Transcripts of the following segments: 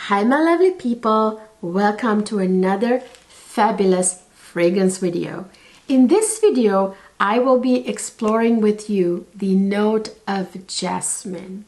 Hi my lovely people, welcome to another fabulous fragrance video. In this video, I will be exploring with you the note of jasmine.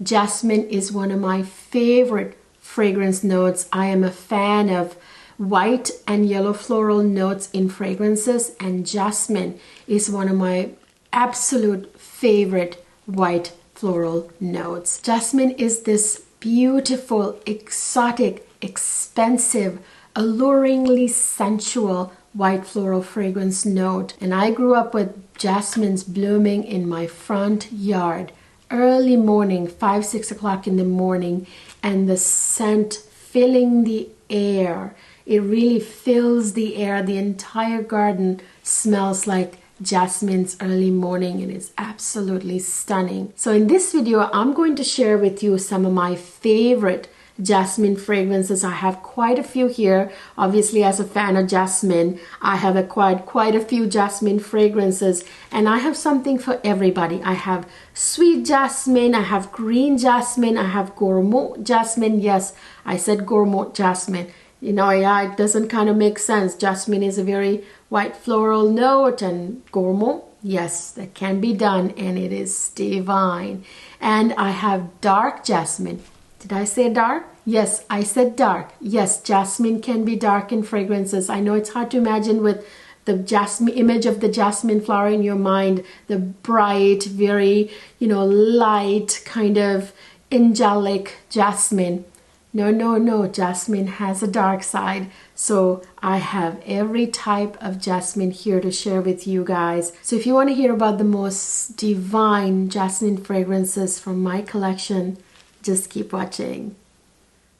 Jasmine is one of my favorite fragrance notes. I am a fan of white and yellow floral notes in fragrances, and jasmine is one of my absolute favorite white floral notes. Jasmine is this beautiful, exotic, expensive, alluringly sensual white floral fragrance note. And I grew up with jasmines blooming in my front yard early morning, 5-6 o'clock in the morning, and the scent filling the air. It really fills the air. The entire garden smells like jasmine's early morning, and it's absolutely stunning. So in this video, I'm going to share with you some of my favorite jasmine fragrances. I have quite a few here. Obviously, as a fan of jasmine, I have acquired quite a few jasmine fragrances, and I have something for everybody. I have sweet jasmine, I have green jasmine, I have gourmand jasmine. Yes, I said gourmand jasmine. You know, yeah, it doesn't kind of make sense. Jasmine is a very white floral note, and gourmand, yes, that can be done, and it is divine. And I have dark jasmine. Did I say dark? Yes, I said dark. Yes, jasmine can be dark in fragrances. I know it's hard to imagine with the jasmine image of the jasmine flower in your mind, the bright, very, light, kind of angelic jasmine. No, jasmine has a dark side. So I have every type of jasmine here to share with you guys. So if you want to hear about the most divine jasmine fragrances from my collection, just keep watching.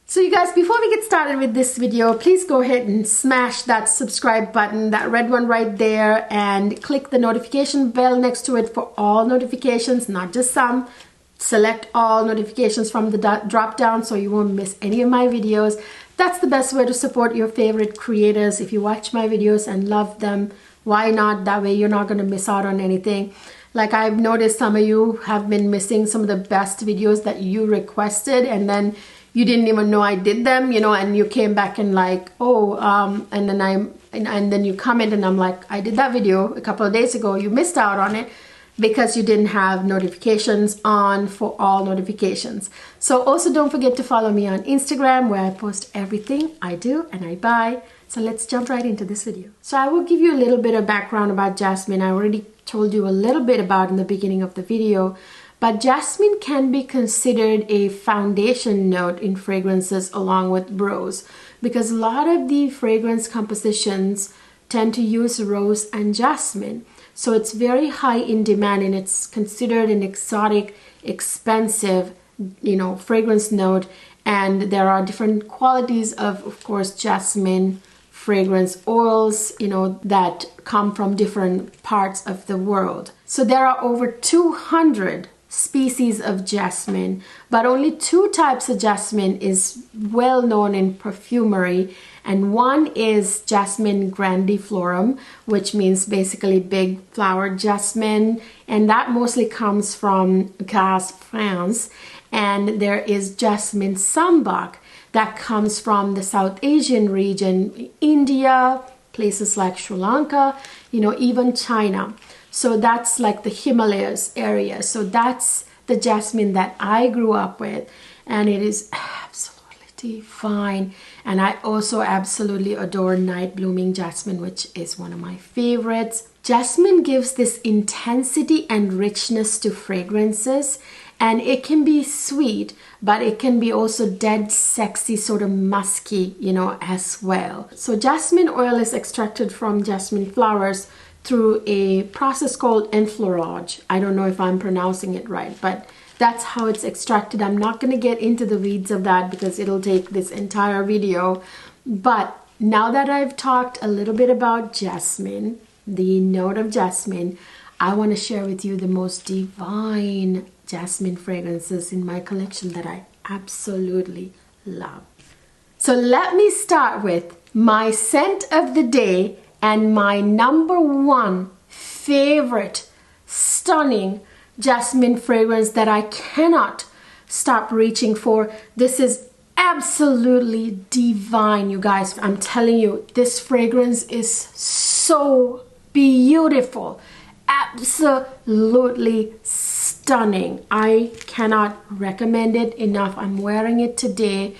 So you guys, before we get started with this video, please go ahead and smash that subscribe button, that red one right there, and click the notification bell next to it for all notifications, not just some. Select all notifications from the drop down so you won't miss any of my videos. That's the best way to support your favorite creators. If you watch my videos and love them, why not? That way you're not going to miss out on anything. Like, I've noticed some of you have been missing some of the best videos that you requested, and then you didn't even know I did them, and you came back and like, and then you comment and I'm like, I did that video a couple of days ago. You missed out on it because you didn't have notifications on for all notifications. So also don't forget to follow me on Instagram, where I post everything I do and I buy. So let's jump right into this video. So I will give you a little bit of background about jasmine. I already told you a little bit about in the beginning of the video, but jasmine can be considered a foundation note in fragrances along with rose, because a lot of the fragrance compositions tend to use rose and jasmine. So it's very high in demand, and it's considered an exotic, expensive, fragrance note. And there are different qualities of course, jasmine fragrance oils, that come from different parts of the world. So there are over 200 species of jasmine, but only 2 types of jasmine is well known in perfumery, and one is Jasmine grandiflorum, which means basically big flowered jasmine, and that mostly comes from Grasse, France. And there is Jasmine sambac that comes from the South Asian region, India, places like Sri Lanka, even China. So that's like the Himalayas area. So that's the jasmine that I grew up with, and it is absolutely divine. And I also absolutely adore night blooming jasmine, which is one of my favorites. Jasmine gives this intensity and richness to fragrances, and it can be sweet, but it can be also dead sexy, sort of musky, as well. So jasmine oil is extracted from jasmine flowers through a process called enfleurage. I don't know if I'm pronouncing it right, but that's how it's extracted. I'm not going to get into the weeds of that because it'll take this entire video. But now that I've talked a little bit about jasmine, the note of jasmine, I want to share with you the most divine jasmine fragrances in my collection that I absolutely love. So let me start with my scent of the day and my #1 favorite stunning jasmine fragrance that I cannot stop reaching for. This is absolutely divine, you guys. I'm telling you, this fragrance is so beautiful, absolutely stunning. I cannot recommend it enough. I'm wearing it today.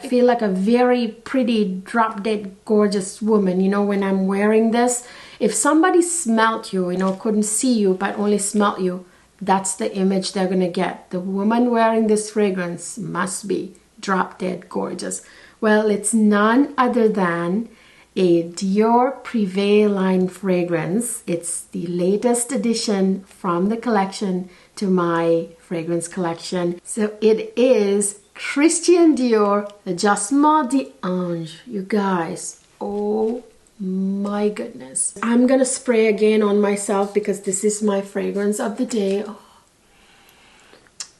I feel like a very pretty, drop-dead gorgeous woman, you know, when I'm wearing this. If somebody smelt you, you know, couldn't see you but only smelt you, that's the image they're gonna get. The woman wearing this fragrance must be drop-dead gorgeous. Well, it's none other than a Dior Privé line fragrance. It's the latest addition from the collection to my fragrance collection. So it is Christian Dior, the Jasmine d'Ange. You guys, oh my goodness. I'm gonna spray again on myself because this is my fragrance of the day.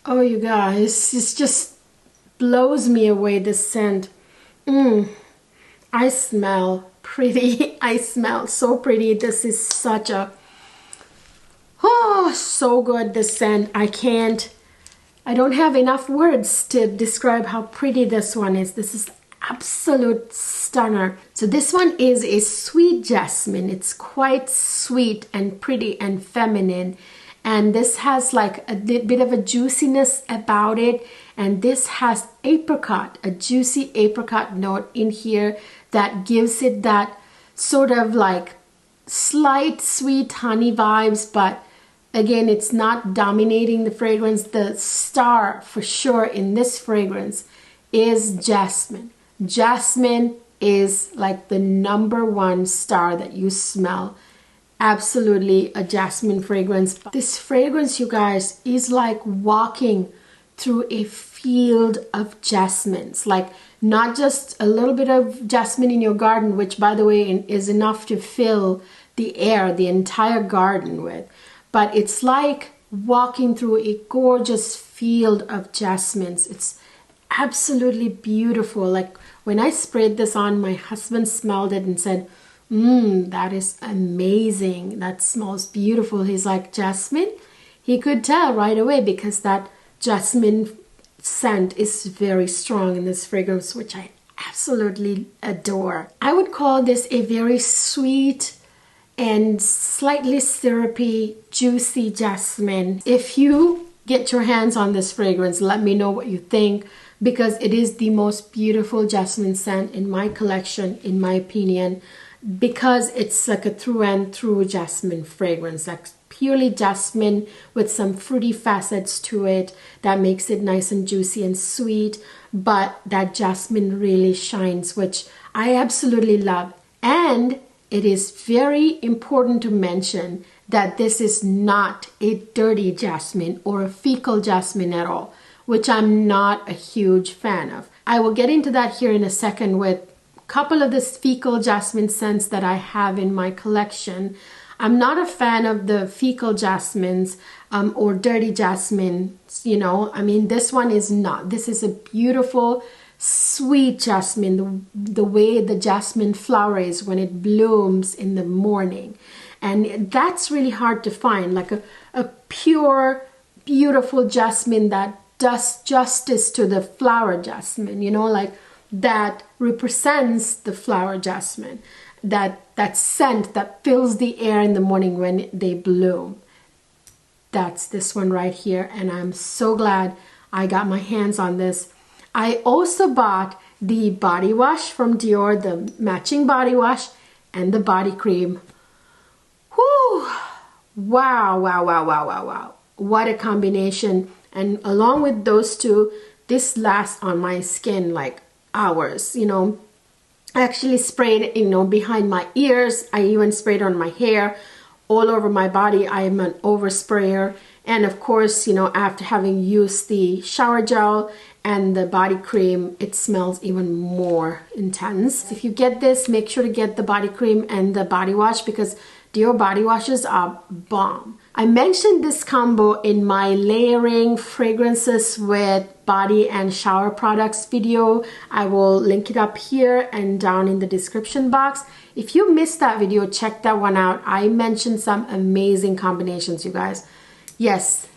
Oh, you guys, it just blows me away, this scent. I smell pretty. I smell so pretty. This is such a, oh, so good, this scent. I don't have enough words to describe how pretty this one is. This is absolute stunner. So this one is a sweet jasmine. It's quite sweet and pretty and feminine. And this has like a bit of a juiciness about it. And this has apricot, a juicy apricot note in here that gives it that sort of like slight sweet honey vibes. But again, it's not dominating the fragrance. The star for sure in this fragrance is jasmine. Jasmine is like the #1 star that you smell. Absolutely a jasmine fragrance. This fragrance, you guys, is like walking through a field of jasmines. Like not just a little bit of jasmine in your garden, which by the way is enough to fill the air, the entire garden with. But it's like walking through a gorgeous field of jasmines. It's absolutely beautiful. Like when I sprayed this on, my husband smelled it and said, that is amazing. That smells beautiful. He's like, jasmine? He could tell right away because that jasmine scent is very strong in this fragrance, which I absolutely adore. I would call this a very sweet and slightly syrupy, juicy jasmine. If you get your hands on this fragrance, let me know what you think, because it is the most beautiful jasmine scent in my collection, in my opinion, because it's like a through and through jasmine fragrance, like purely jasmine with some fruity facets to it that makes it nice and juicy and sweet, but that jasmine really shines, which I absolutely love. And it is very important to mention that this is not a dirty jasmine or a fecal jasmine at all, which I'm not a huge fan of. I will get into that here in a second with a couple of the fecal jasmine scents that I have in my collection. I'm not a fan of the fecal jasmines or dirty jasmines, you know. I mean, this one is not. This is a beautiful, sweet jasmine, the way the jasmine flower is when it blooms in the morning. And that's really hard to find, like a pure, beautiful jasmine that does justice to the flower jasmine, you know, like that represents the flower jasmine, that scent that fills the air in the morning when they bloom. That's this one right here, and I'm so glad I got my hands on this. I also bought the body wash from Dior, the matching body wash and the body cream. Whew! Wow, wow, wow, wow, wow, wow. What a combination. And along with those two, this lasts on my skin like hours, you know. I actually sprayed it, you know, behind my ears. I even sprayed on my hair, all over my body. I am an oversprayer. And of course, you know, after having used the shower gel and the body cream, it smells even more intense. If you get this, make sure to get the body cream and the body wash, because Dior body washes are bomb. I mentioned this combo in my layering fragrances with body and shower products video. I will link it up here and down in the description box. If you missed that video, check that one out. I mentioned some amazing combinations, you guys. Yes,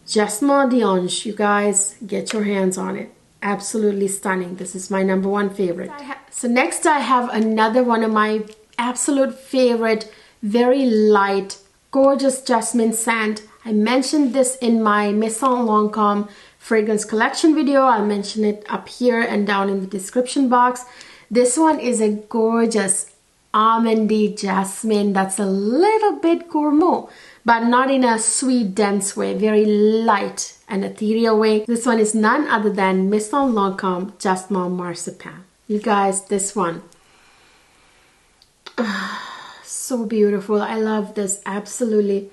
Jasmine d'Ange, you guys, get your hands on it. absolutely stunning. This is my number one favorite. So next I have another one of my absolute favorite, very light, gorgeous jasmine scent. I mentioned this in my Maison Lancôme fragrance collection video. I'll mention it up here and down in the description box. This one is a gorgeous almondy jasmine that's a little bit gourmand, but not in a sweet, dense way, very light and ethereal way. This one is none other than Maison Lancôme Jasmine Marzipan. You guys, this one, so beautiful. I love this, absolutely.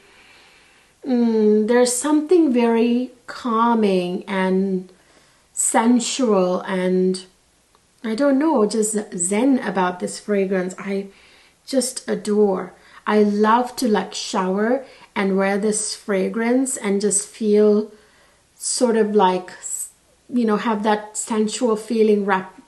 There's something very calming and sensual and I don't know, just zen about this fragrance. I just adore. I love to like shower and wear this fragrance and just feel sort of like, you know, have that sensual feeling wrap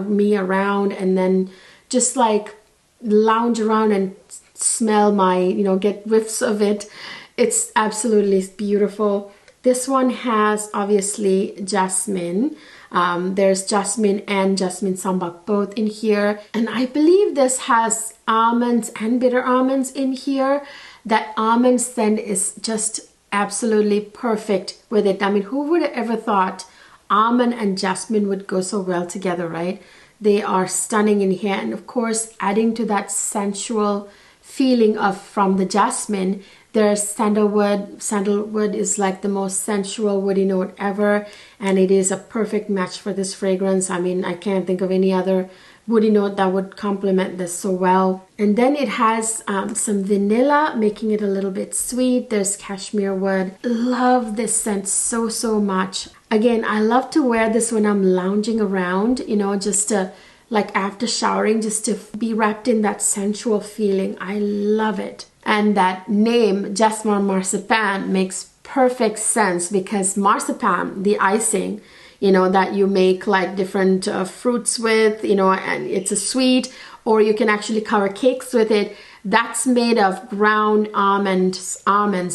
me around and then just like lounge around and smell my, you know, get whiffs of it. It's absolutely beautiful. This one has obviously jasmine. There's jasmine and jasmine sambac both in here. And I believe this has almonds and bitter almonds in here. That almond scent is just absolutely perfect with it. I mean, who would have ever thought almond and jasmine would go so well together, right? They are stunning in here. And of course, adding to that sensual feeling of from the jasmine, there's sandalwood. Sandalwood is like the most sensual woody note ever, and it is a perfect match for this fragrance. I mean, I can't think of any other woody note that would complement this so well. And then it has some vanilla, making it a little bit sweet. There's cashmere wood. Love this scent so much. Again, I love to wear this when I'm lounging around, you know, just to like after showering, just to be wrapped in that sensual feeling. I love it. And that name, Jasmine Marzipan, makes perfect sense because marzipan, the icing, you know, that you make like different fruits with, you know, and it's a sweet, or you can actually cover cakes with it. That's made of ground almonds,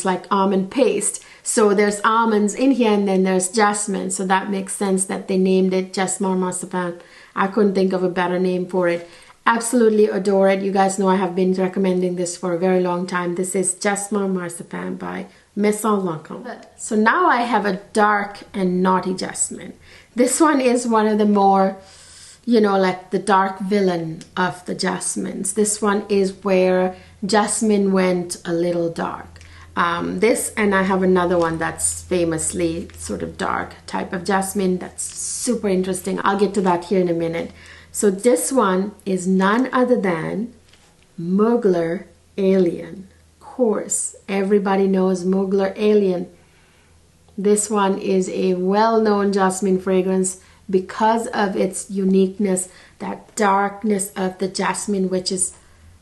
like almond paste. So there's almonds in here and then there's jasmine. So that makes sense that they named it Jasmine Marzipan. I couldn't think of a better name for it. Absolutely adore it. You guys know I have been recommending this for a very long time. This is Jasmine Marzipan by Maison Lancôme. So now I have a dark and naughty jasmine. This one is one of the more, you know, like the dark villain of the jasmines. This one is where jasmine went a little dark. This, and I have another one that's famously sort of dark type of jasmine that's super interesting. I'll get to that here in a minute. So this one is none other than Mugler Alien. Of course, everybody knows Mugler Alien. This one is a well-known jasmine fragrance because of its uniqueness, that darkness of the jasmine, which is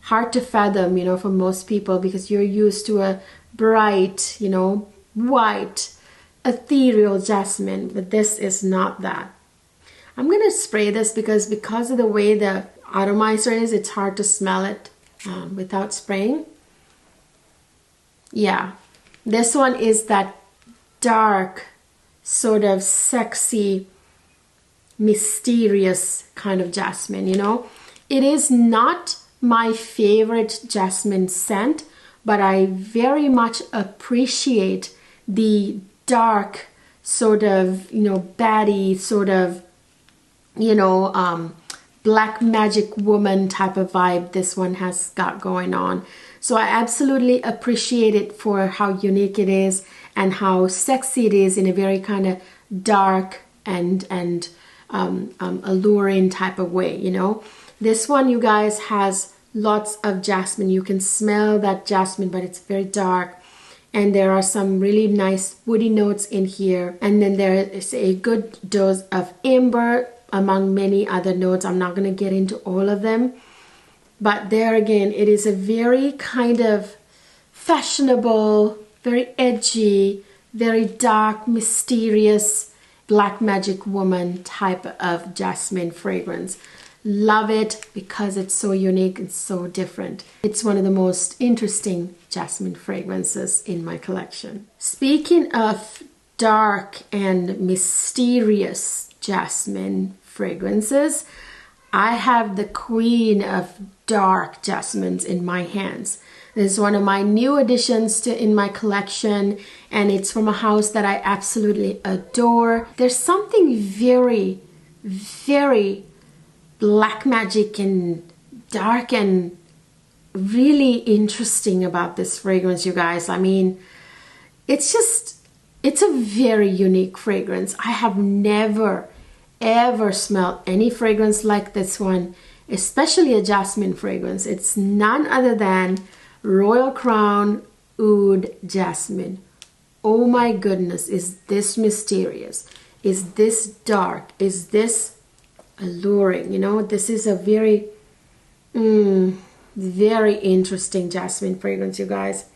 hard to fathom, you know, for most people because you're used to a bright, you know, white, ethereal jasmine, but this is not that. I'm going to spray this because of the way the atomizer is, it's hard to smell it without spraying. Yeah, this one is that dark, sort of sexy, mysterious kind of jasmine, you know. It is not my favorite jasmine scent, but I very much appreciate the dark, sort of, you know, baddie, sort of, you know, black magic woman type of vibe this one has got going on. So I absolutely appreciate it for how unique it is and how sexy it is in a very kind of dark and alluring type of way, you know. This one, you guys, has lots of jasmine. You can smell that jasmine, but it's very dark. And there are some really nice woody notes in here. And then there is a good dose of amber, among many other notes. I'm not going to get into all of them, but there again, it is a very kind of fashionable, very edgy, very dark, mysterious, black magic woman type of jasmine fragrance. Love it because it's so unique and so different. It's one of the most interesting jasmine fragrances in my collection. Speaking of dark and mysterious jasmine fragrances, I have the queen of dark jasmines in my hands. This is one of my new additions in my collection, and it's from a house that I absolutely adore. There's something very, very black magic and dark and really interesting about this fragrance, you guys. I mean, it's a very unique fragrance. I have never ever smelled any fragrance like this one, especially a jasmine fragrance. It's none other than Royal Crown Oud Jasmine. Oh my goodness, is this mysterious? Is this dark? Is this alluring? You know, this is a very, very interesting jasmine fragrance, you guys.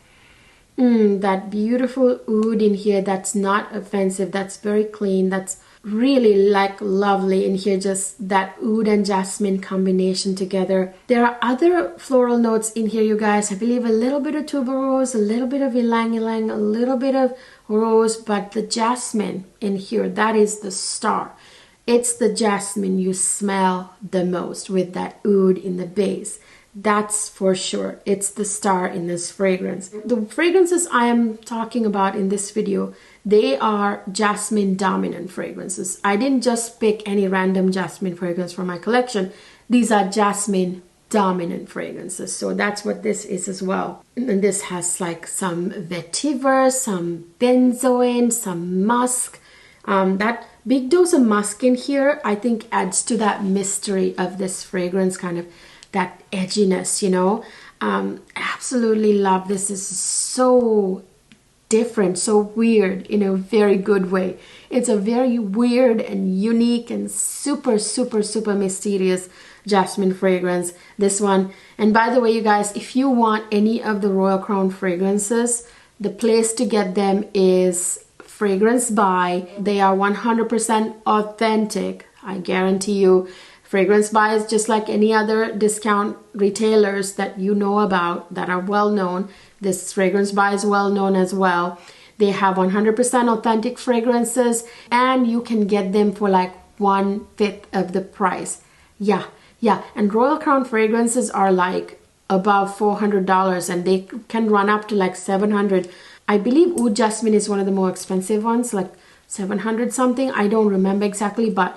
That beautiful oud in here, that's not offensive, that's very clean, that's really like lovely in here, just that oud and jasmine combination together. There are other floral notes in here, you guys. I believe a little bit of tuberose, a little bit of ylang-ylang, a little bit of rose, but the jasmine in here, that is the star. It's the jasmine you smell the most with that oud in the base. That's for sure. It's the star in this fragrance. The fragrances I am talking about in this video, they are jasmine dominant fragrances. I didn't just pick any random jasmine fragrance from my collection. These are jasmine dominant fragrances. So that's what this is as well. And this has like some vetiver, some benzoin, some musk. That big dose of musk in here, I think, adds to that mystery of this fragrance, kind of that edginess, you know. Absolutely love this. This is so different, so weird in a very good way. It's a very weird and unique and super, super, super mysterious jasmine fragrance, this one. And by the way, you guys, if you want any of the Royal Crown fragrances, the place to get them is Fragrance By. They are 100% authentic, I guarantee you. Fragrance By is just like any other discount retailers that you know about that are well known. This Fragrance By is well known as well. They have 100% authentic fragrances, and you can get them for like 1/5 of the price. Yeah. And Royal Crown fragrances are like above $400, and they can run up to like $700. I believe Oud Jasmine is one of the more expensive ones, like 700 something. I don't remember exactly, but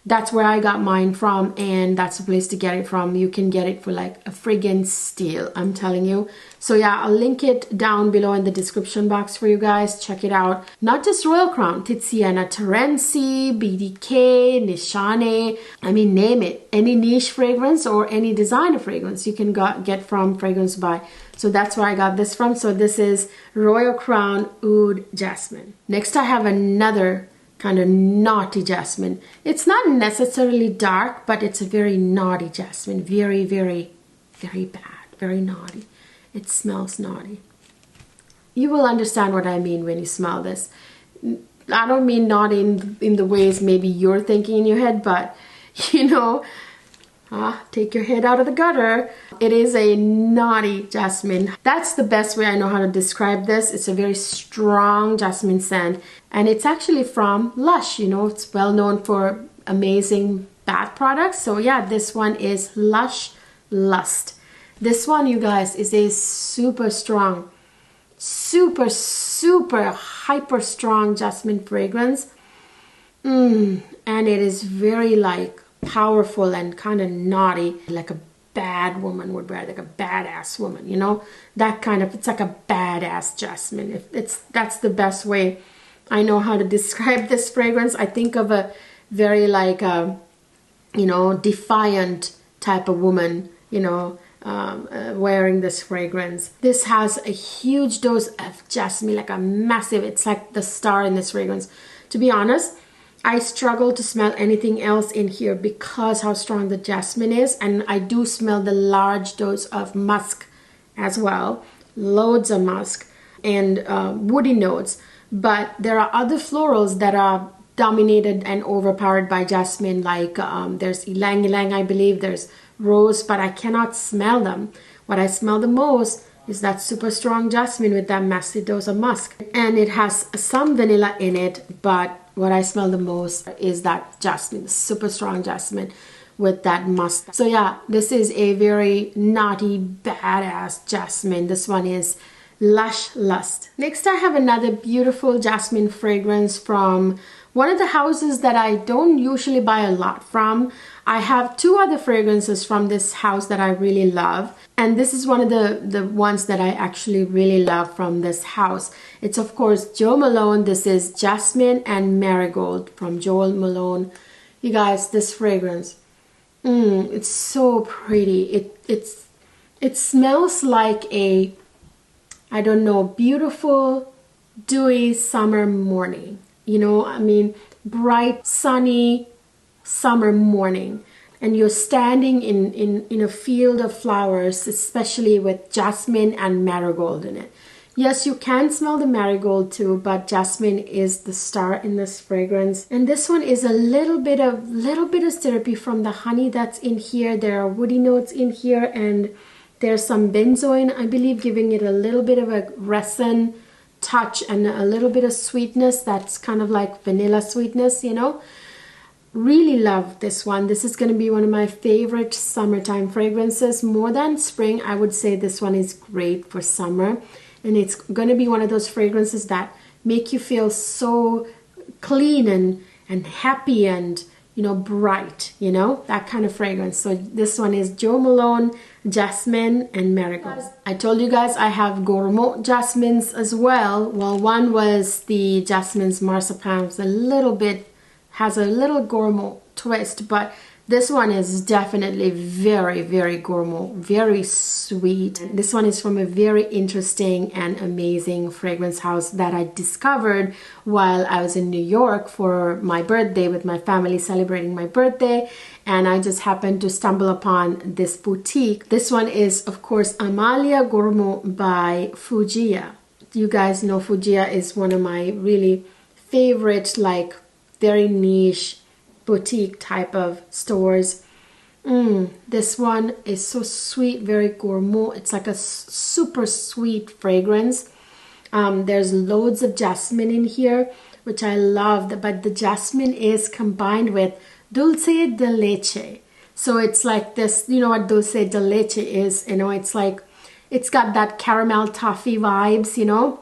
that's where I got mine from, and that's the place to get it from. You can get it for like a friggin' steal, I'm telling you. So yeah, I'll link it down below in the description box for you guys. Check it out. Not just Royal Crown, Tiziana Terenzi, BDK, Nishane, I mean, name it. Any niche fragrance or any designer fragrance you can get from Fragrance By. So that's where I got this from. So this is Royal Crown Oud Jasmine. Next I have another kind of naughty jasmine. It's not necessarily dark, but it's a very naughty jasmine. Very, very, very bad. Very naughty. It smells naughty. You will understand what I mean when you smell this. I don't mean naughty in the ways maybe you're thinking in your head, but you know, take your head out of the gutter. It is a naughty jasmine. That's the best way I know how to describe this. It's a very strong jasmine scent, and it's actually from Lush. You know, it's well known for amazing bath products. So yeah, this one is Lush Lust. This one, you guys, is a super strong, super, super hyper strong jasmine fragrance. And it is very like powerful and kind of naughty, like a bad woman would wear, like a badass woman, you know, that kind of, it's like a badass jasmine. That's the best way I know how to describe this fragrance. I think of a very like you know, defiant type of woman, you know, wearing this fragrance. This has a huge dose of jasmine, like a massive, it's like the star in this fragrance. To be honest, I struggle to smell anything else in here because how strong the jasmine is, and I do smell the large dose of musk as well, loads of musk and woody notes. But there are other florals that are dominated and overpowered by jasmine, like there's ylang ylang, I believe, there's rose, but I cannot smell them. What I smell the most is that super strong jasmine with that massive dose of musk. And it has some vanilla in it, but what I smell the most is that jasmine, super strong jasmine with that musk. So yeah, this is a very naughty, badass jasmine. This one is Lush Lust. Next, I have another beautiful jasmine fragrance from one of the houses that I don't usually buy a lot from. I have two other fragrances from this house that I really love. And this is one of the ones that I actually really love from this house. It's of course Jo Malone. This is Jasmine and Marigold from Jo Malone. You guys, this fragrance, it's so pretty. It smells like a, I don't know, beautiful, dewy summer morning. You know, I mean, bright, sunny summer morning. And you're standing in a field of flowers, especially with jasmine and marigold in it. Yes, you can smell the marigold too, but jasmine is the star in this fragrance. And this one is a little bit of syrupy from the honey that's in here. There are woody notes in here, and there's some benzoin, I believe, giving it a little bit of a resin touch and a little bit of sweetness that's kind of like vanilla sweetness, you know. Really love this one. This is going to be one of my favorite summertime fragrances. More than spring, I would say this one is great for summer. And it's going to be one of those fragrances that make you feel so clean and happy and, you know, bright, you know, that kind of fragrance. So this one is Jo Malone, Jasmine and Marigold. I told you guys I have Gourmand jasmines as well. Well, one was the Jasmine's Marzipan. It's a little bit, has a little Gourmand twist, but this one is definitely very, very gourmand, very sweet. This one is from a very interesting and amazing fragrance house that I discovered while I was in New York for my birthday, with my family celebrating my birthday. And I just happened to stumble upon this boutique. This one is, of course, Amalia Gourmand by Fueguia. You guys know Fueguia is one of my really favorite, like very niche boutique type of stores. This one is so sweet, very gourmand. It's like a super sweet fragrance. There's loads of jasmine in here, which I love, but the jasmine is combined with dulce de leche. So it's like this, you know what dulce de leche is, you know, it's like, it's got that caramel toffee vibes, you know.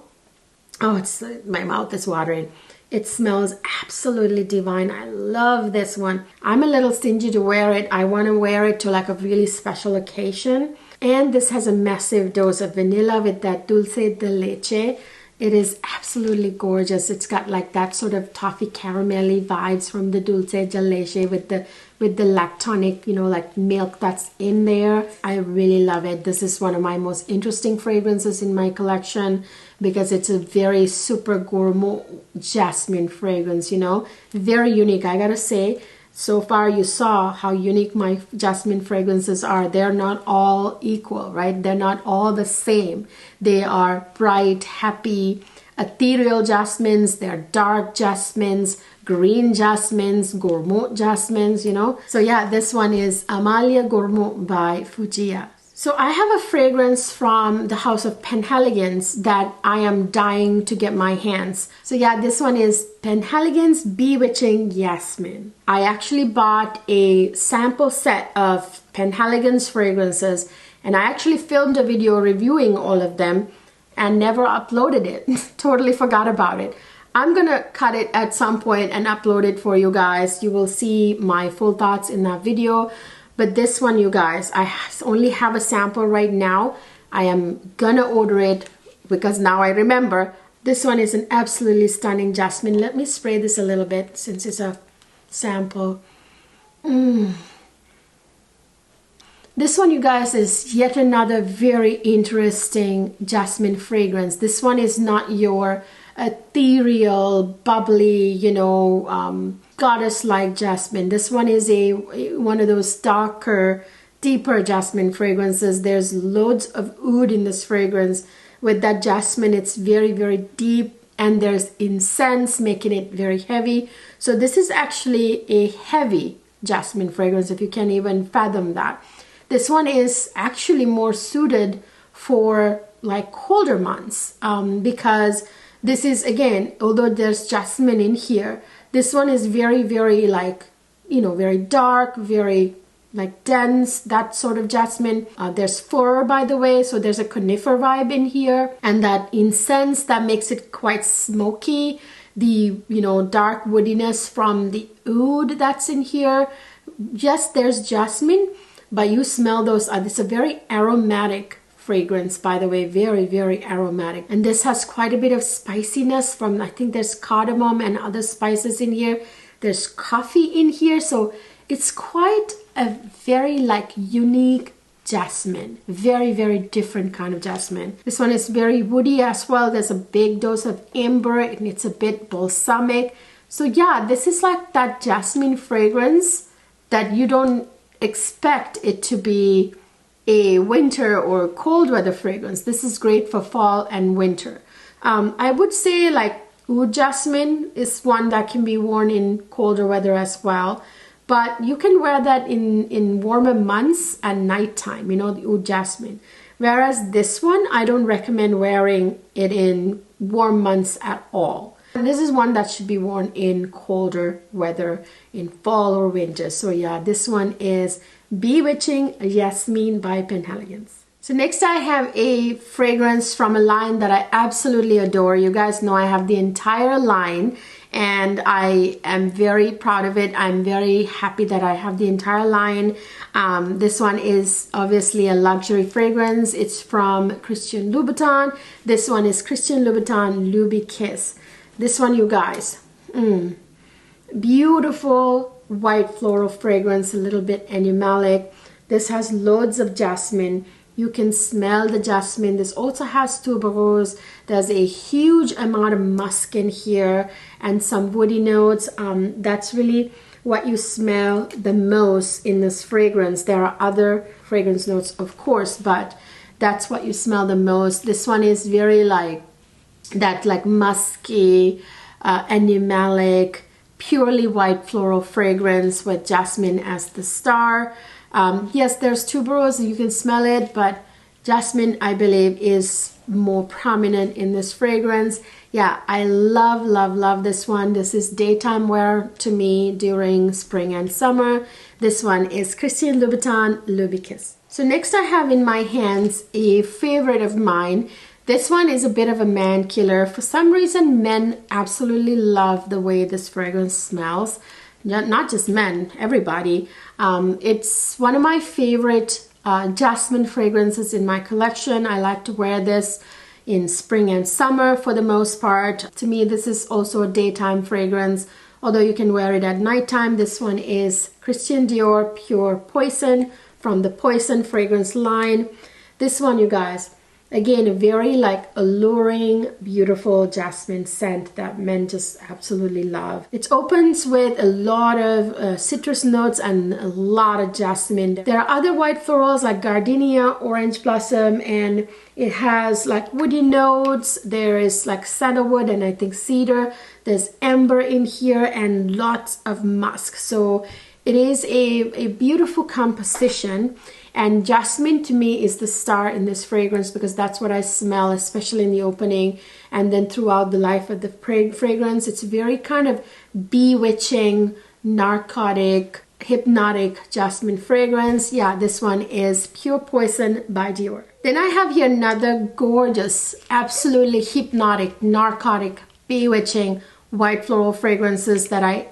Oh, it's, my mouth is watering. It smells absolutely divine. I love this one. I'm a little stingy to wear it. I want to wear it to like a really special occasion. And this has a massive dose of vanilla with that dulce de leche. It is absolutely gorgeous. It's got like that sort of toffee caramelly vibes from the dulce de leche with the lactonic, you know, like milk that's in there. I really love it. This is one of my most interesting fragrances in my collection because it's a very super gourmand jasmine fragrance, you know, very unique. I gotta say, so far you saw how unique my jasmine fragrances are. They're not all equal, right? They're not all the same. They are bright, happy, ethereal jasmines. They're dark jasmines, green jasmines, gourmand jasmines, you know. So yeah, this one is Amalia Gourmand by Fueguia. So I have a fragrance from the House of Penhaligon's that I am dying to get my hands. So yeah, this one is Penhaligon's Bewitching Jasmine. I actually bought a sample set of Penhaligon's fragrances, and I actually filmed a video reviewing all of them and never uploaded it. Totally forgot about it. I'm gonna cut it at some point and upload it for you guys. You will see my full thoughts in that video. But this one, you guys, I only have a sample right now. I am gonna order it because now I remember. This one is an absolutely stunning jasmine. Let me spray this a little bit since it's a sample. This one, you guys, is yet another very interesting jasmine fragrance. This one is not your ethereal, bubbly, you know, goddess-like jasmine. This one is one of those darker, deeper jasmine fragrances. There's loads of oud in this fragrance. With that jasmine, it's very, very deep, and there's incense making it very heavy. So this is actually a heavy jasmine fragrance, if you can even fathom that. This one is actually more suited for like colder months, because this is, again, although there's jasmine in here, this one is very, very like, you know, very dark, very like dense, that sort of jasmine. There's fir, by the way, so there's a conifer vibe in here, and that incense that makes it quite smoky. The, you know, dark woodiness from the oud that's in here. Yes, there's jasmine, but you smell those. It's a very aromatic fragrance, by the way, very, very aromatic. And this has quite a bit of spiciness from, I think there's cardamom and other spices in here. There's coffee in here, so it's quite a very like unique jasmine, very, very different kind of jasmine. This one is very woody as well. There's a big dose of amber and it's a bit balsamic. So yeah, this is like that jasmine fragrance that you don't expect it to be a winter or cold weather fragrance. This is great for fall and winter. I would say like oud jasmine is one that can be worn in colder weather as well. But you can wear that in warmer months at nighttime, you know, the oud jasmine. Whereas this one, I don't recommend wearing it in warm months at all. And this is one that should be worn in colder weather, in fall or winter. So yeah, this one is Bewitching Jasmine by Penhaligon's. So next I have a fragrance from a line that I absolutely adore. You guys know I have the entire line and I am very proud of it. I'm very happy that I have the entire line. This one is obviously a luxury fragrance. It's from Christian Louboutin. This one is Christian Louboutin Luby Kiss. This one, you guys, beautiful white floral fragrance, a little bit animalic. This has loads of jasmine. You can smell the jasmine. This also has tuberose. There's a huge amount of musk in here and some woody notes. That's really what you smell the most in this fragrance. There are other fragrance notes, of course, but that's what you smell the most. This one is very like that, like musky, animalic, purely white floral fragrance with jasmine as the star. Yes, there's tuberose, you can smell it, but jasmine, I believe, is more prominent in this fragrance. Yeah, I love, love, love this one. This is daytime wear to me during spring and summer. This one is Christian Louboutin Luby Kiss. So next I have in my hands a favorite of mine. This one is a bit of a man killer. For some reason, men absolutely love the way this fragrance smells. Not just men, everybody. It's one of my favorite jasmine fragrances in my collection. I like to wear this in spring and summer for the most part. To me, this is also a daytime fragrance, although you can wear it at nighttime. This one is Christian Dior Pure Poison from the Poison fragrance line. This one, you guys, again, a very like alluring, beautiful jasmine scent that men just absolutely love. It opens with a lot of citrus notes and a lot of jasmine. There are other white florals like gardenia, orange blossom, and it has like woody notes. There is like sandalwood and I think cedar. There's amber in here and lots of musk. So it is a beautiful composition. And jasmine to me is the star in this fragrance because that's what I smell, especially in the opening and then throughout the life of the fragrance. It's very kind of bewitching, narcotic, hypnotic jasmine fragrance. Yeah, this one is Pure Poison by Dior. Then I have here another gorgeous, absolutely hypnotic, narcotic, bewitching white floral fragrances that I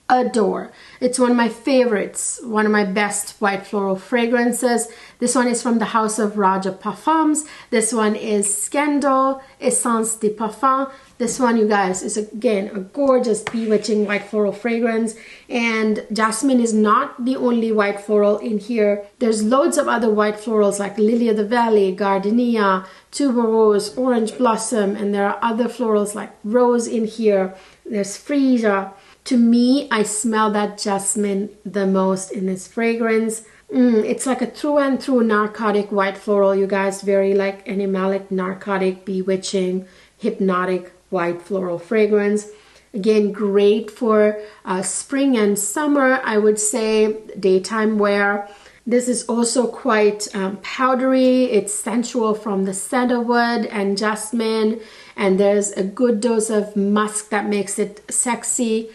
adore. It's one of my favorites, one of my best white floral fragrances. This one is from the house of Raja Parfums. This one is Scandal Essence de Parfum. This one, you guys, is again a gorgeous, bewitching white floral fragrance. And jasmine is not the only white floral in here. There's loads of other white florals like Lily of the Valley, Gardenia, Tuberose, Orange Blossom, and there are other florals like Rose in here. There's Freesia. To me, I smell that jasmine the most in this fragrance. It's like a through and through narcotic white floral, you guys. Very like animalic, narcotic, bewitching, hypnotic white floral fragrance. Again, great for spring and summer, I would say, daytime wear. This is also quite powdery. It's sensual from the sandalwood and jasmine, and there's a good dose of musk that makes it sexy.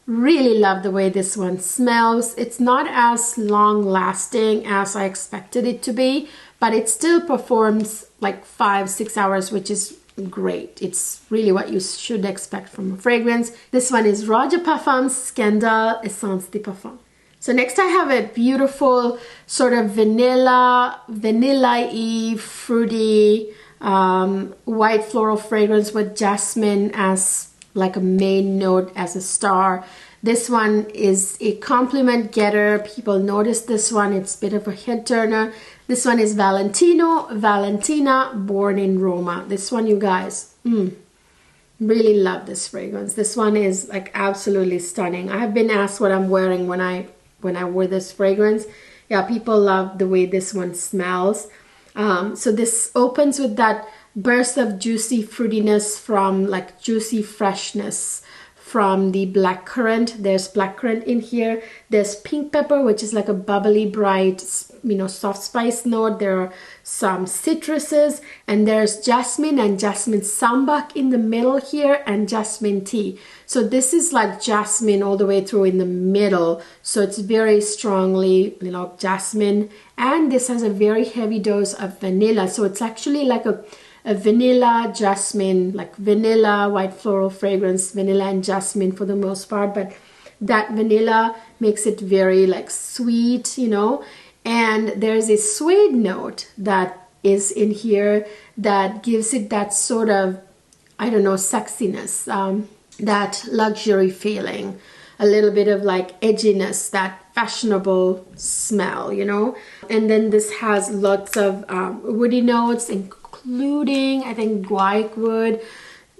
Really love the way this one smells. It's not as long lasting as I expected it to be, but it still performs like 5-6 hours, which is great. It's really what you should expect from a fragrance. This one is Roger Parfums Scandale Essence de Parfum. So next I have a beautiful sort of vanilla-y, fruity, white floral fragrance with jasmine as like a main note, as a star. This one is a compliment getter. People notice this one. It's a bit of a head turner. This one is Valentina, Born in Roma. This one, you guys, really love this fragrance. This one is like absolutely stunning. I have been asked what I'm wearing when I wear this fragrance. Yeah, people love the way this one smells. So this opens with that burst of juicy fruitiness from like juicy freshness from the blackcurrant. There's blackcurrant in here. There's pink pepper, which is like a bubbly, bright, soft spice note. There are some citruses, and there's jasmine and jasmine sambac in the middle here, and jasmine tea. So this is like jasmine all the way through in the middle. So it's very strongly, jasmine, and this has a very heavy dose of vanilla. So it's actually like a vanilla jasmine, like vanilla white floral fragrance, vanilla and jasmine for the most part, but that vanilla makes it very like sweet, and there's a suede note that is in here that gives it that sort of, I don't know, sexiness, that luxury feeling, a little bit of like edginess, that fashionable smell, and then this has lots of woody notes, including I think guaiac wood.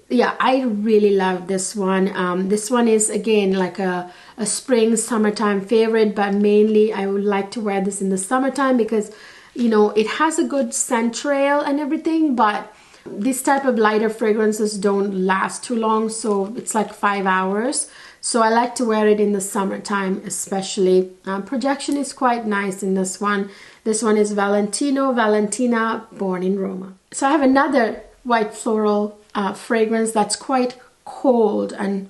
Yeah, I really love this one. This one is again like a spring summertime favorite, but mainly I would like to wear this in the summertime because it has a good scent trail and everything, but this type of lighter fragrances don't last too long, so it's like 5 hours. So I like to wear it in the summertime especially. Projection is quite nice in this one. This one is Valentina, Born in Roma. So I have another white floral fragrance that's quite cold and,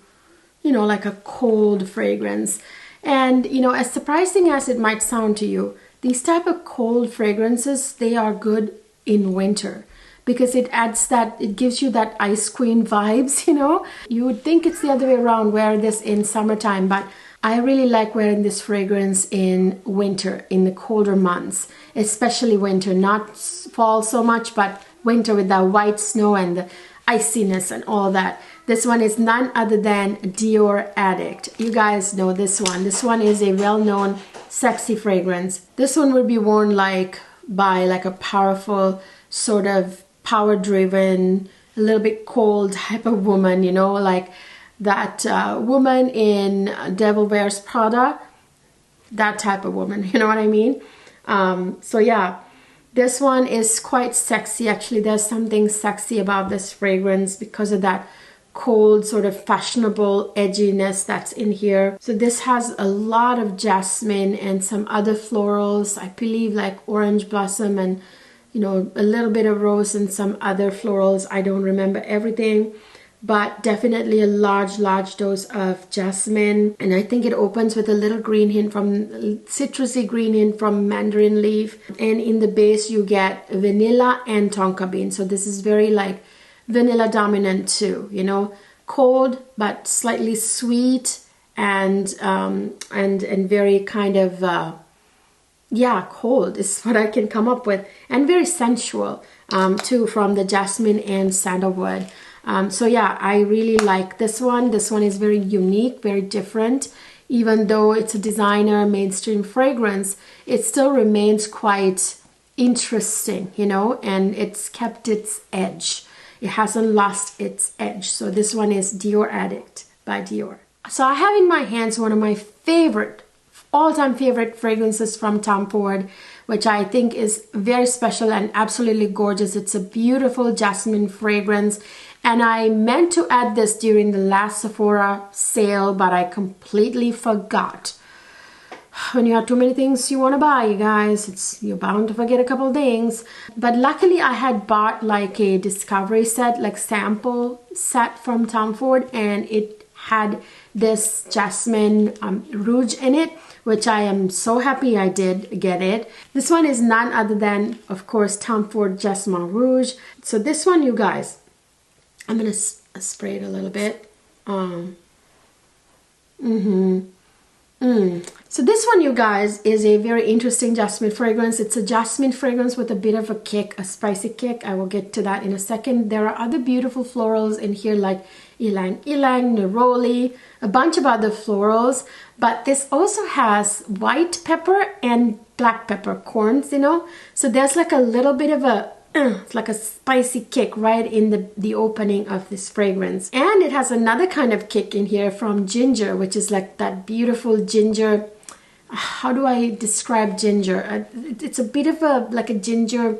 like a cold fragrance. And, as surprising as it might sound to you, these type of cold fragrances, they are good in winter, because it gives you that ice queen vibes, You would think it's the other way around, wear this in summertime, but I really like wearing this fragrance in winter, in the colder months, especially winter, not fall so much, but winter with that white snow and the iciness and all that. This one is none other than Dior Addict. You guys know this one. This one is a well-known sexy fragrance. This one would be worn by a powerful sort of power-driven, a little bit cold type of woman, like that woman in Devil Wears Prada, that type of woman, you know what I mean? So yeah, this one is quite sexy. Actually, there's something sexy about this fragrance because of that cold sort of fashionable edginess that's in here. So this has a lot of jasmine and some other florals, I believe like orange blossom and a little bit of rose and some other florals. I don't remember everything, but definitely a large dose of jasmine. And I think it opens with a little green hint from citrusy green hint from mandarin leaf. And in the base you get vanilla and tonka bean. So this is very like vanilla dominant too, cold but slightly sweet and very kind of cold is what I can come up with, and very sensual too, from the jasmine and sandalwood. So yeah, I really like this one. This one is very unique, very different. Even though it's a designer mainstream fragrance, it still remains quite interesting, and it's kept its edge. It hasn't lost its edge. So this one is Dior Addict by Dior. So I have in my hands one of my all-time favorite fragrances from Tom Ford, which I think is very special and absolutely gorgeous. It's a beautiful jasmine fragrance, and I meant to add this during the last Sephora sale, but I completely forgot. when you have too many things you want to buy, you guys, you're bound to forget a couple things. But luckily I had bought like a discovery set, like sample set from Tom Ford, and it had this jasmine rouge in it, which I am so happy I did get it. This one is none other than, of course, Tom Ford Jasmine Rouge. So this one, you guys, I'm gonna spray it a little bit. So this one, you guys, is a very interesting jasmine fragrance. It's a jasmine fragrance with a bit of a kick, a spicy kick. I will get to that in a second. There are other beautiful florals in here like ylang ylang, neroli, a bunch of other florals. But this also has white pepper and black peppercorns, you know. So there's like a little bit of a it's like a spicy kick right in the opening of this fragrance. And it has another kind of kick in here from ginger, which is like that beautiful ginger. How do I describe ginger? It's a bit of like a ginger,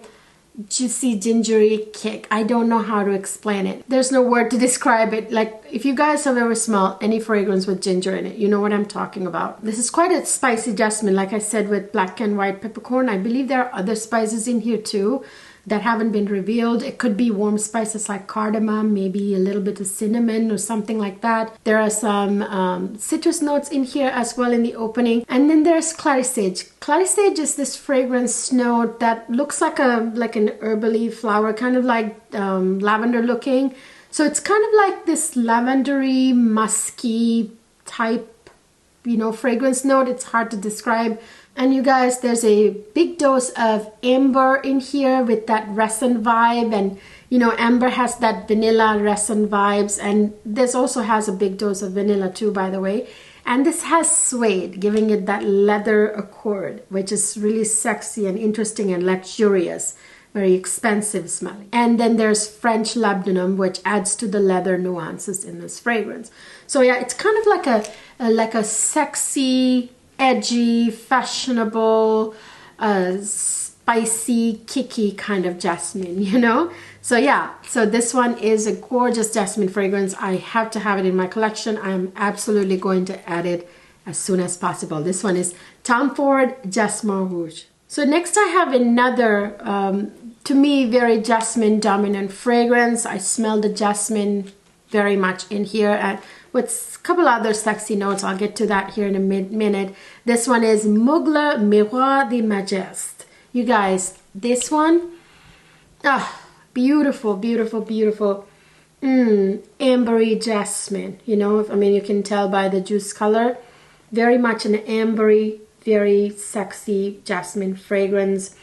juicy, gingery kick. I don't know how to explain it. There's no word to describe it. Like if you guys have ever smelled any fragrance with ginger in it, you know what I'm talking about. This is quite a spicy jasmine, like I said, with black and white peppercorn. I believe there are other spices in here too that haven't been revealed. It could be warm spices like cardamom, maybe a little bit of cinnamon or something like that. There are some citrus notes in here as well in the opening. And then there's clary sage. Clary sage is this fragrance note that looks like an herbally flower, kind of like lavender looking. So it's kind of like this lavendery, musky type, you know, fragrance note. It's hard to describe. And you guys, there's a big dose of amber in here with that resin vibe. And, you know, amber has that vanilla resin vibes. And this also has a big dose of vanilla too, by the way. And this has suede, giving it that leather accord, which is really sexy and interesting and luxurious. Very expensive smelling. And then there's French labdanum, which adds to the leather nuances in this fragrance. So yeah, it's kind of like a sexy, edgy, fashionable, spicy, kicky kind of jasmine, you know. So yeah, so this one is a gorgeous jasmine fragrance. I have to have it in my collection. I'm absolutely going to add it as soon as possible. This one is Tom Ford Jasmine Rouge. So next I have another, to me, very jasmine dominant fragrance. I smell the jasmine very much in here, and with a couple other sexy notes. I'll get to that here in a minute. This one is Mugler Miroir de Majesté. You guys, this one, beautiful, beautiful, beautiful. Ambery jasmine. You know, I mean, you can tell by the juice color. Very much an ambery, very sexy jasmine fragrance.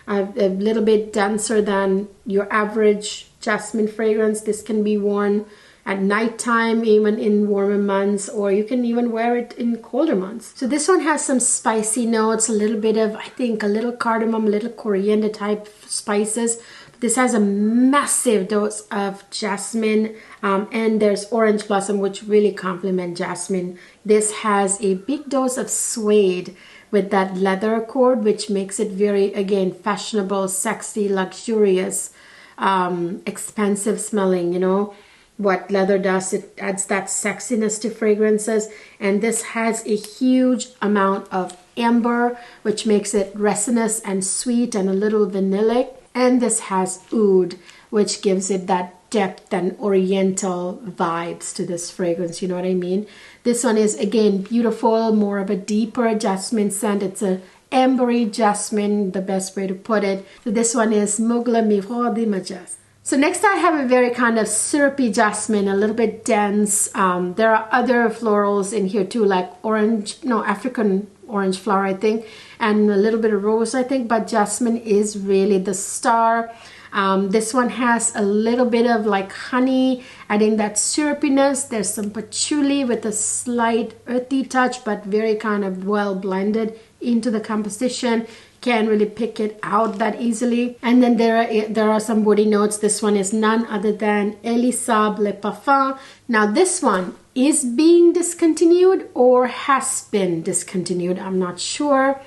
A little bit denser than your average jasmine fragrance. This can be worn at nighttime, even in warmer months, or you can even wear it in colder months. So this one has some spicy notes, a little bit of, I think, a little cardamom, a little coriander type spices. This has a massive dose of jasmine, and there's orange blossom, which really complement jasmine. This has a big dose of suede with that leather accord, which makes it very, again, fashionable, sexy, luxurious, expensive smelling, you know. What leather does, it adds that sexiness to fragrances. And this has a huge amount of amber, which makes it resinous and sweet and a little vanillic. And this has oud, which gives it that depth and oriental vibes to this fragrance, you know what I mean? This one is, again, beautiful, more of a deeper jasmine scent. It's a ambery jasmine, the best way to put it. So this one is Mugler Miroir de Majesté. So next I have a very kind of syrupy jasmine, a little bit dense. There are other florals in here too, like African orange flower, I think, and a little bit of rose, I think, but jasmine is really the star. This one has a little bit of like honey, adding that syrupiness. There's some patchouli with a slight earthy touch, but very kind of well blended into the composition. Can't really pick it out that easily. And then there are some woody notes. This one is none other than Elisab Le Parfum. Now this one is being discontinued or has been discontinued. I'm not sure,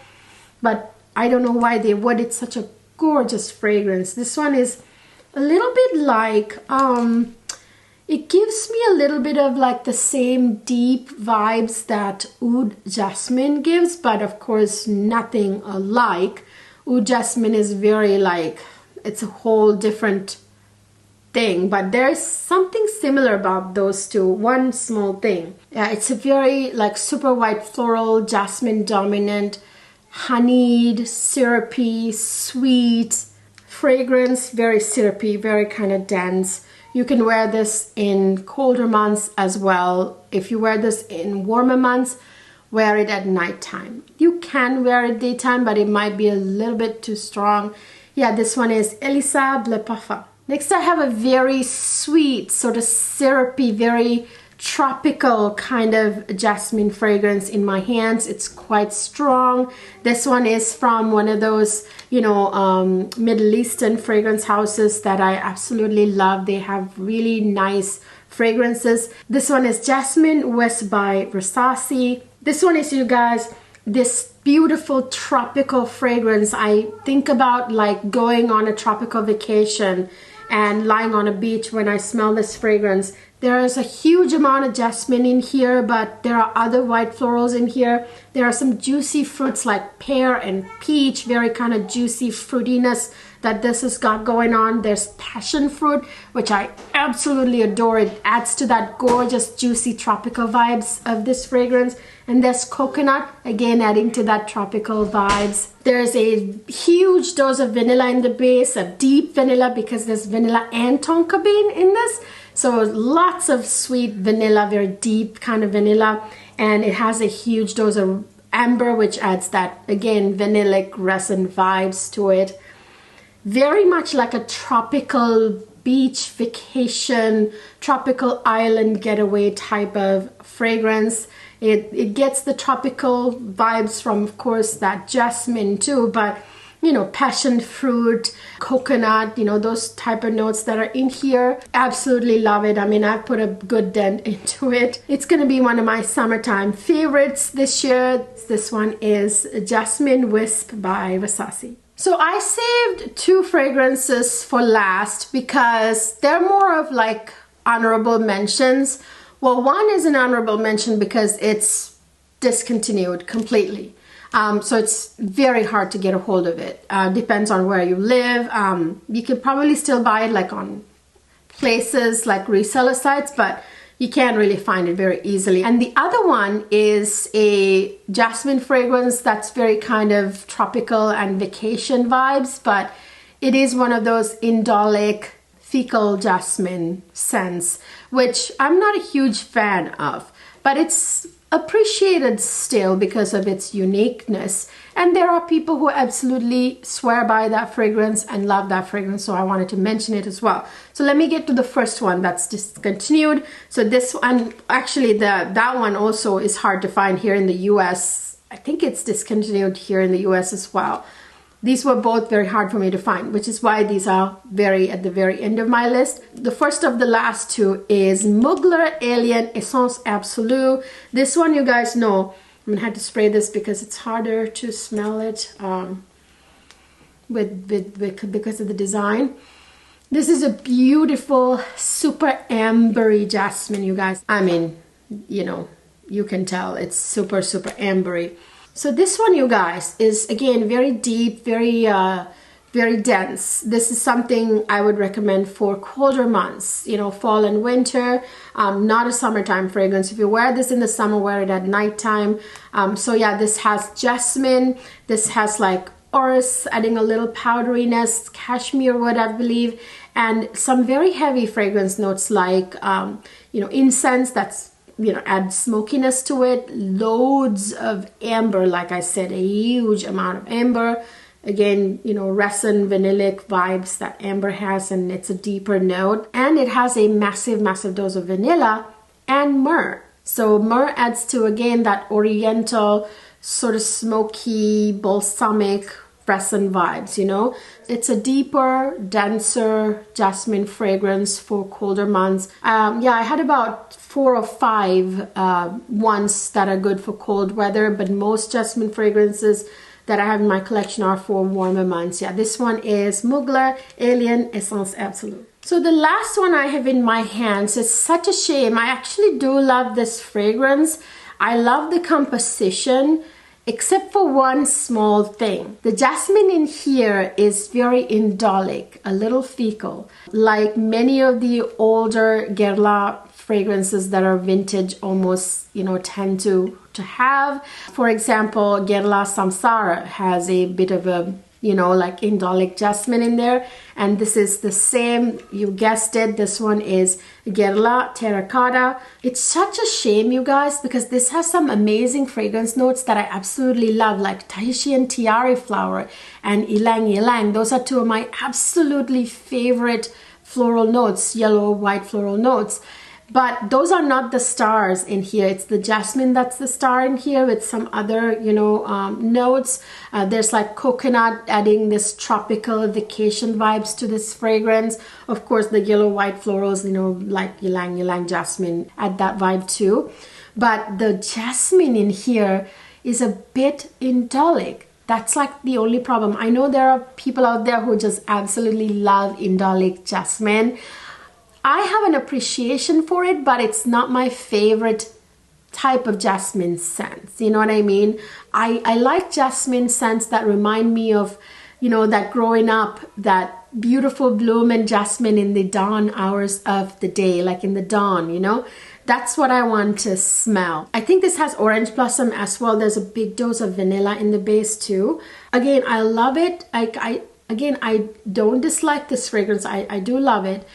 but I don't know why they would. It's such a gorgeous fragrance. This one is a little bit like It gives me a little bit of like the same deep vibes that Oud Jasmine gives, but of course nothing alike. Oud Jasmine is very like, it's a whole different thing, but there's something similar about those two. One small thing. Yeah, it's a very like super white floral, jasmine dominant, honeyed, syrupy, sweet fragrance, very syrupy, very kind of dense. You can wear this in colder months as well. If you wear this in warmer months, wear it at nighttime. You can wear it daytime, but it might be a little bit too strong. Yeah, this one is Elisa Bleu Parfum. Next, I have a very sweet, sort of syrupy, very tropical kind of jasmine fragrance in my hands. It's quite strong. This one is from one of those, you know, Middle Eastern fragrance houses that I absolutely love. They have really nice fragrances. This one is Jasmine West by Versace. This one is, you guys, this beautiful tropical fragrance. I think about like going on a tropical vacation and lying on a beach when I smell this fragrance. There is a huge amount of jasmine in here, but there are other white florals in here. There are some juicy fruits like pear and peach, very kind of juicy fruitiness that this has got going on. There's passion fruit, which I absolutely adore. It adds to that gorgeous, juicy, tropical vibes of this fragrance. And there's coconut, again adding to that tropical vibes. There's a huge dose of vanilla in the base, a deep vanilla, because there's vanilla and tonka bean in this. So lots of sweet vanilla, very deep kind of vanilla. And it has a huge dose of amber, which adds that, again, vanillic resin vibes to it. Very much like a tropical beach vacation, tropical island getaway type of fragrance. It gets the tropical vibes from, of course, that jasmine too, but you know, passion fruit, coconut, you know, those type of notes that are in here. Absolutely love it. I mean, I've put a good dent into it. It's going to be one of my summertime favorites this year. This one is Jasmine Wisp by Versace. So I saved two fragrances for last because they're more of like honorable mentions. Well, one is an honorable mention because it's discontinued completely. So it's very hard to get a hold of it. Depends on where you live. You can probably still buy it like on places like reseller sites, but you can't really find it very easily. And the other one is a jasmine fragrance that's very kind of tropical and vacation vibes, but it is one of those indolic fecal jasmine scents, which I'm not a huge fan of, but it's appreciated still because of its uniqueness. And there are people who absolutely swear by that fragrance and love that fragrance, so I wanted to mention it as well. So let me get to the first one that's discontinued. So this one, actually that one also is hard to find here in the US. I think it's discontinued here in the US as well. These were both very hard for me to find, which is why these are at the very end of my list. The first of the last two is Mugler Alien Essence Absolue. This one, you guys know, I'm gonna have to spray this because it's harder to smell it because of the design. This is a beautiful, super ambery jasmine, you guys. I mean, you know, you can tell it's super, super ambery. So this one, you guys, is again very deep, very dense. This is something I would recommend for colder months, you know, fall and winter. Not a summertime fragrance. If you wear this in the summer, wear it at nighttime. So yeah, this has jasmine. This has like orris, adding a little powderiness, cashmere wood, I believe, and some very heavy fragrance notes like you know, incense that's, you know, add smokiness to it. Loads of amber, like I said, a huge amount of amber. Again, you know, resin, vanillic vibes that amber has, and it's a deeper note. And it has a massive, massive dose of vanilla and myrrh. So myrrh adds to, again, that oriental, sort of smoky, balsamic resin vibes, you know. It's a deeper, denser jasmine fragrance for colder months. Yeah, I had about 4 or 5 ones that are good for cold weather, but most jasmine fragrances that I have in my collection are for warmer months. Yeah, this one is Mugler Alien Essence Absolute. So the last one I have in my hands is such a shame. I actually do love this fragrance. I love the composition, except for one small thing. The jasmine in here is very indolic, a little fecal, like many of the older Guerlain fragrances that are vintage almost, you know, tend to have. For example, Guerlain Samsara has a bit of a, you know, like indolic jasmine in there, and this is the same. You guessed it, this one is Guerlain Terracotta. It's such a shame, you guys, because this has some amazing fragrance notes that I absolutely love, like Tahitian tiare flower and ylang ylang. Those are two of my absolutely favorite floral notes, yellow white floral notes. But those are not the stars in here. It's the jasmine that's the star in here, with some other, you know, notes. There's like coconut, adding this tropical vacation vibes to this fragrance. Of course, the yellow white florals, you know, like ylang ylang jasmine, add that vibe too. But the jasmine in here is a bit indolic. That's like the only problem. I know there are people out there who just absolutely love indolic jasmine. I have an appreciation for it, but it's not my favorite type of jasmine scents. You know what I mean? I like jasmine scents that remind me of, you know, that growing up, that beautiful bloom and jasmine in the dawn hours of the day, like in the dawn, you know? That's what I want to smell. I think this has orange blossom as well. There's a big dose of vanilla in the base too. Again, I love it. I don't dislike this fragrance. I do love it.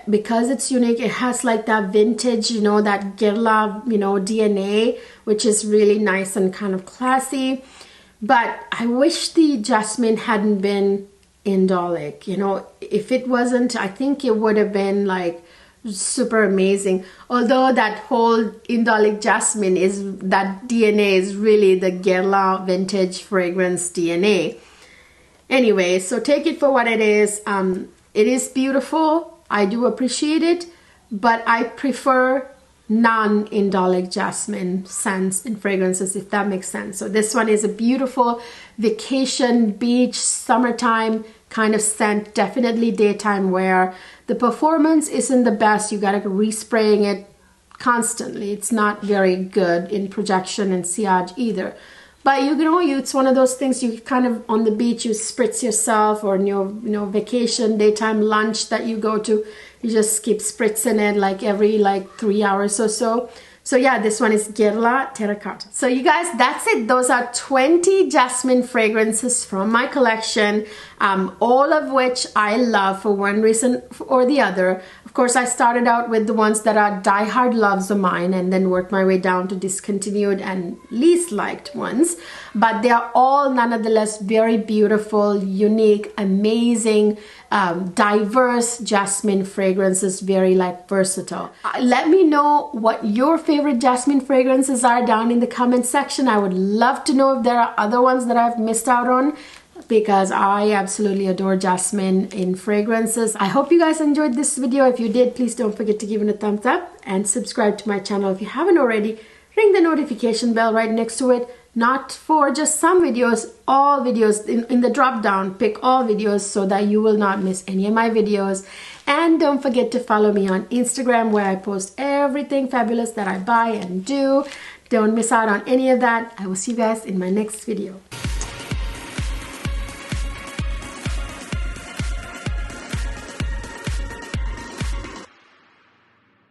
Because it's unique, it has like that vintage, you know, that Guerlain, you know, DNA, which is really nice and kind of classy. But I wish the jasmine hadn't been indolic. You know, if it wasn't, I think it would have been like super amazing. Although that whole indolic jasmine is, that DNA is really the Guerlain vintage fragrance DNA. Anyway, so take it for what it is. It is beautiful. I do appreciate it, but I prefer non-indolic jasmine scents and fragrances, if that makes sense. So this one is a beautiful vacation, beach, summertime kind of scent, definitely daytime wear. The performance isn't the best. You gotta respraying it constantly. It's not very good in projection and sillage either. But you know, it's one of those things you kind of on the beach, you spritz yourself, or in your, you know, vacation, daytime lunch that you go to, you just keep spritzing it like every like 3 hours or so. So yeah, this one is Guerlain Terracotta. So you guys, that's it. Those are 20 jasmine fragrances from my collection, all of which I love for one reason or the other. Of course, I started out with the ones that are diehard loves of mine, and then worked my way down to discontinued and least liked ones. But they are all nonetheless very beautiful, unique, amazing, diverse jasmine fragrances, very like versatile. Let me know what your favorite jasmine fragrances are down in the comment section. I would love to know if there are other ones that I've missed out on, because I absolutely adore jasmine in fragrances. I hope you guys enjoyed this video. If you did, please don't forget to give it a thumbs up and subscribe to my channel if you haven't already. Ring the notification bell right next to it. Not for just some videos, all videos. In the drop down, pick all videos so that you will not miss any of my videos. And don't forget to follow me on Instagram, where I post everything fabulous that I buy and do. Don't miss out on any of that. I will see you guys in my next video.